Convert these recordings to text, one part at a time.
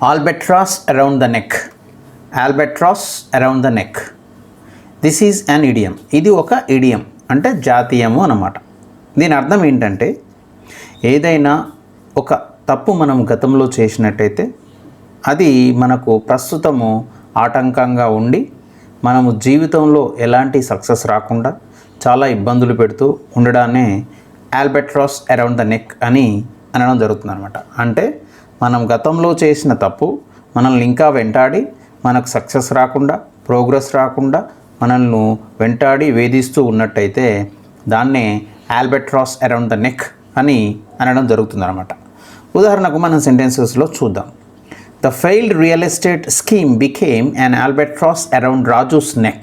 Albatross around the neck. Albatross around the neck. This is an idiom. ఇది ఒక idiom అంటే జాతీయము అన్నమాట. దీని అర్థం ఏంటంటే ఏదైనా ఒక తప్పు మనం గతంలో చేసినట్టయితే అది మనకు ప్రస్తుతము ఆటంకంగా ఉండి మనము జీవితంలో ఎలాంటి సక్సెస్ రాకుండా చాలా ఇబ్బందులు పెడుతూ ఉండడాన్ని ఆల్బట్రాస్ అరౌండ్ ద నెక్ అని అనడం జరుగుతుంది అనమాట. అంటే మనం గతంలో చేసిన తప్పు మనల్ని ఇంకా వెంటాడి మనకు సక్సెస్ రాకుండా ప్రోగ్రెస్ రాకుండా మనల్ని వెంటాడి వేధిస్తూ ఉన్నట్టయితే దాన్నే ఆల్బట్రాస్ అరౌండ్ ద నెక్ అని అనడం జరుగుతుంది అనమాట. ఉదాహరణకు మనం సెంటెన్సెస్లో చూద్దాం. The failed real estate scheme became an albatross around Raju's neck.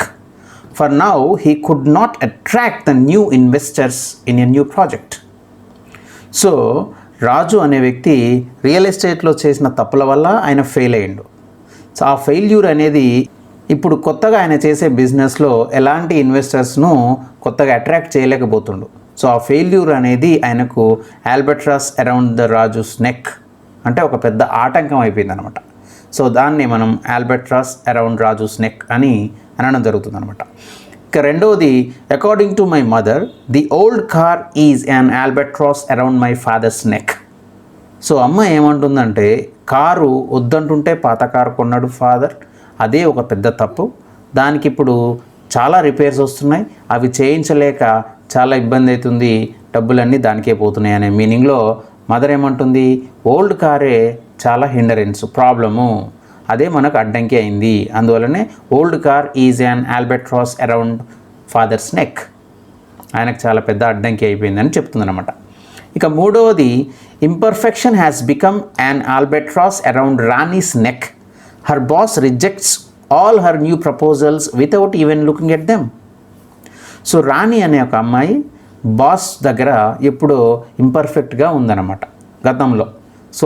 For now, he could not attract the new investors in a new project. So Raju అనే వ్యక్తి రియల్ ఎస్టేట్లో చేసిన తప్పుల వల్ల ఆయన ఫెయిల్ అయ్యిండు. సో ఆ ఫెయిల్యూర్ అనేది ఇప్పుడు కొత్తగా ఆయన చేసే బిజినెస్లో ఎలాంటి ఇన్వెస్టర్స్ను కొత్తగా అట్రాక్ట్ చేయలేకపోతుండు. సో ఆ ఫెయిల్యూర్ అనేది ఆయనకు ఆల్బట్రాస్ అరౌండ్ ద రాజుస్ నెక్ అంటే ఒక పెద్ద ఆటంకం అయిపోయింది అనమాట. సో దాన్ని మనం ఆల్బట్రాస్ అరౌండ్ రాజుస్ నెక్ అని అనడం జరుగుతుంది అనమాట. ఇక రెండవది, according to my mother the old car is an albatross around my father's neck. So అమ్మ ఏమంటుందంటే కారు వద్దంటుంటే పాత కారు కొన్నాడు ఫాదర్, అదే ఒక పెద్ద తప్పు, దానికి ఇప్పుడు చాలా రిపేర్స్ వస్తున్నాయి, అవి చేయించలేక చాలా ఇబ్బంది అవుతుంది, డబ్బులన్నీ దానికే పోతున్నాయి అనే మీనింగ్లో మదర్ ఏమంటుంది, ఓల్డ్ కారే చాలా హిండరెన్స్ ప్రాబ్లము, అదే మనకు అడ్డంకి అయింది, అందువల్లనే old car is an albatross around father's neck, ఆయనకు చాలా పెద్ద అడ్డంకి అయిపోయిందని చెప్తుందన్నమాట. ఇక మూడవది, imperfection has become an albatross around Rani's neck. Her boss rejects all her new proposals without even looking at them. So Rani అనే ఒక అమ్మాయి బాస్ దగ్గర ఎప్పుడో ఇంపర్ఫెక్ట్గా ఉందన్నమాట గతంలో. సో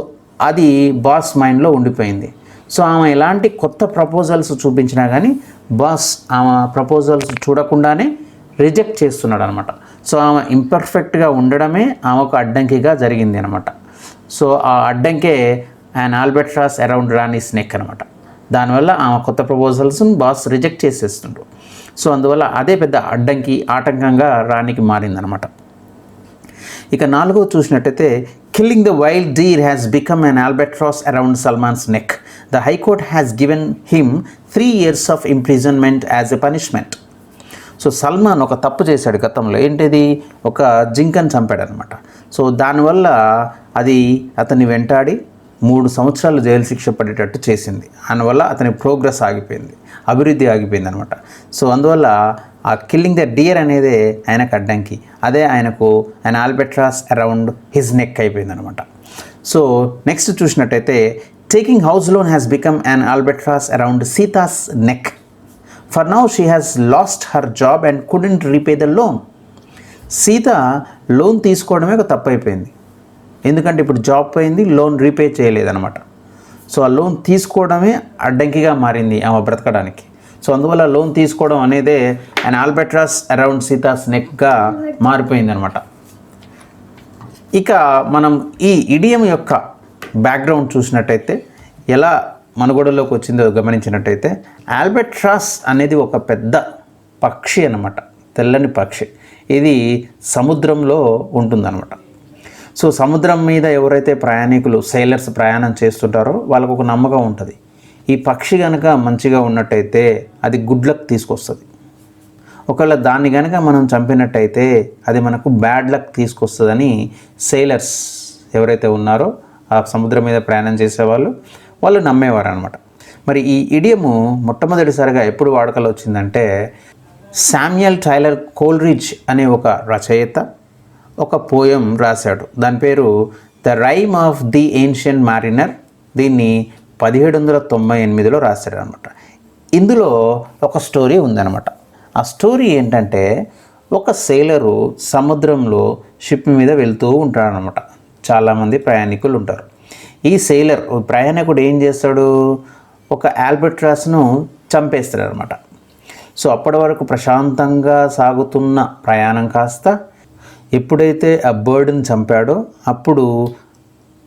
అది బాస్ మైండ్లో ఉండిపోయింది. సో ఆమె ఎలాంటి కొత్త ప్రపోజల్స్ చూపించినా కానీ బాస్ ఆమె ప్రపోజల్స్ చూడకుండానే రిజెక్ట్ చేస్తున్నాడు అనమాట. సో ఆమె ఇంపర్ఫెక్ట్గా ఉండడమే ఆమెకు అడ్డంకిగా జరిగింది అనమాట. సో ఆ అడ్డంకే అండ్ ఆల్బట్రాస్ అరౌండ్ రాణీస్ నెక్ అనమాట. దానివల్ల ఆమె కొత్త ప్రపోజల్స్ని బాస్ రిజెక్ట్ చేసేస్తుండ్రు. సో అందువల్ల అదే పెద్ద అడ్డంకి ఆటంకంగా రాణికి మారిందనమాట. ఇక నాలుగో చూసినట్టయితే, killing the wild deer has become an albatross around Salman's neck. The high court has given him 3 years of imprisonment as a punishment. So Salman ఒక తప్పు చేశాడు గతంలో, ఏంటిది, ఒక జింకను చంపాడనమాట. సో దానివల్ల అది అతన్ని వెంటాడి 3 సంవత్సరాలు జైలు శిక్ష పడేటట్టు చేసింది. అందువల్ల అతని ప్రోగ్రెస్ ఆగిపోయింది, అభివృద్ధి ఆగిపోయింది అనమాట. సో అందువల్ల ఆ కిల్లింగ్ ద డియర్ అనేది ఆయనకు అడ్డంకి, అదే ఆయనకు an albatross around his neck అయిపోయింది అనమాట. సో నెక్స్ట్ చూసినట్టయితే, taking house loan has become an albatross around Sita's neck. For now she has lost her job and couldn't repay the loan. Sita loan తీసుకోవడమే ఒక తప్పు అయిపోయింది, ఎందుకంటే ఇప్పుడు జాబ్ పోయింది, లోన్ రీపే చేయలేదన్నమాట. సో ఆ లోన్ తీసుకోవడమే అడ్డంకిగా మారింది ఆమె బ్రతకడానికి. సో అందువల్ల లోన్ తీసుకోవడం అనేదే అండ్ ఆల్బట్రాస్ అరౌండ్ సీతాస్ నెక్గా మారిపోయింది అనమాట. ఇక మనం ఈ ఇడియం యొక్క బ్యాక్గ్రౌండ్ చూసినట్టయితే ఎలా మనుగడలోకి వచ్చిందో గమనించినట్టయితే, ఆల్బట్రాస్ అనేది ఒక పెద్ద పక్షి అన్నమాట, తెల్లని పక్షి. ఇది సముద్రంలో ఉంటుందన్నమాట. సో సముద్రం మీద ఎవరైతే ప్రయాణికులు సెయిలర్స్ ప్రయాణం చేస్తుంటారో వాళ్ళకు ఒక నమ్మకం ఉంటుంది, ఈ పక్షి కనుక మంచిగా ఉన్నట్టయితే అది గుడ్ లక్ తీసుకొస్తుంది, ఒకవేళ దాన్ని కనుక మనం చంపినట్టయితే అది మనకు బ్యాడ్ లక్ తీసుకొస్తుందని సెయిలర్స్ ఎవరైతే ఉన్నారో ఆ సముద్రం మీద ప్రయాణం చేసేవాళ్ళు వాళ్ళు నమ్మేవారు అనమాట. మరి ఈ ఇడియము మొట్టమొదటిసారిగా ఎప్పుడు వాడుకలో వచ్చిందంటే, శామ్యుయల్ టైలర్ కోల్రిడ్జ్ అనే ఒక రచయిత ఒక పోయం రాశాడు, దాని పేరు the rime of the ancient mariner. దీన్ని 1798లో రాశాడు అనమాట. ఇందులో ఒక స్టోరీ ఉందన్నమాట. ఆ స్టోరీ ఏంటంటే, ఒక సేలరు సముద్రంలో షిప్ మీద వెళ్తూ ఉంటాడనమాట. చాలామంది ప్రయాణికులు ఉంటారు. ఈ సేలర్ ప్రయాణికుడు ఏం చేస్తాడు, ఒక ఆల్బట్రాస్ను చంపేస్తాడు అనమాట. సో అప్పటి వరకు ప్రశాంతంగా సాగుతున్న ప్రయాణం కాస్త ఎప్పుడైతే ఆ బర్డ్ని చంపాడో అప్పుడు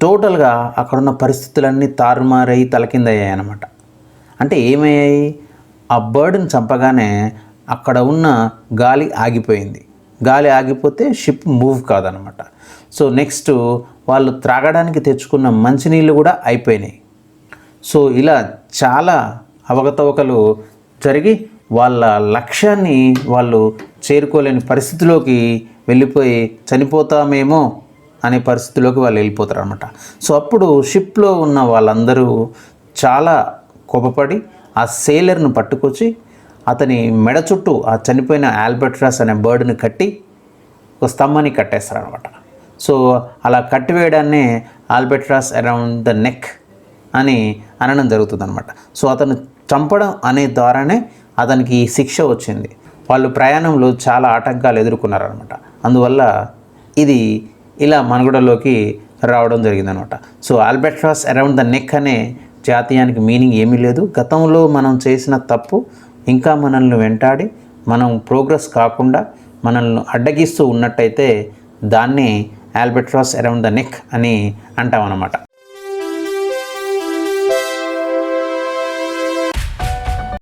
టోటల్గా అక్కడున్న పరిస్థితులన్నీ తారుమారై తలకిందయ్యాయి అన్నమాట. అంటే ఏమయ్యాయి, ఆ బర్డ్ని చంపగానే అక్కడ ఉన్న గాలి ఆగిపోయింది. గాలి ఆగిపోతే షిప్ మూవ్ కాదనమాట. సో నెక్స్ట్ వాళ్ళు త్రాగడానికి తెచ్చుకున్న మంచినీళ్ళు కూడా అయిపోయినాయి. సో ఇలా చాలా అవకతవకలు జరిగి వాళ్ళ లక్ష్యాన్ని వాళ్ళు చేరుకోలేని పరిస్థితిలోకి వెళ్ళిపోయి చనిపోతామేమో అనే పరిస్థితిలోకి వాళ్ళు వెళ్ళిపోతారు అనమాట. సో అప్పుడు షిప్లో ఉన్న వాళ్ళందరూ చాలా కోపపడి ఆ సేలర్ను పట్టుకొచ్చి అతని మెడ చుట్టూ ఆ చనిపోయిన ఆల్బట్రాస్ అనే బర్డ్ని కట్టి ఒక స్తంభాన్ని కట్టేస్తారనమాట. సో అలా కట్టివేయడాన్నే ఆల్బట్రాస్ అరౌండ్ ద నెక్ అని అనడం జరుగుతుంది అనమాట. సో అతను చంపడం అనే ద్వారానే అతనికి ఈ శిక్ష వచ్చింది. వాళ్ళు ప్రయాణంలో చాలా ఆటంకాలు ఎదుర్కొన్నారనమాట. అందువల్ల ఇది ఇలా మనుగడలోకి రావడం జరిగిందనమాట. సో ఆల్బట్రాస్ అరౌండ్ ద నెక్ అనే జాతీయానికి మీనింగ్ ఏమీ లేదు. గతంలో మనం చేసిన తప్పు ఇంకా మనల్ని వెంటాడి మనం ప్రోగ్రెస్ కాకుండా మనల్ని అడ్డగిస్తూ ఉన్నట్టయితే దాన్ని ఆల్బట్రాస్ అరౌండ్ ద నెక్ అని అంటామన్నమాట.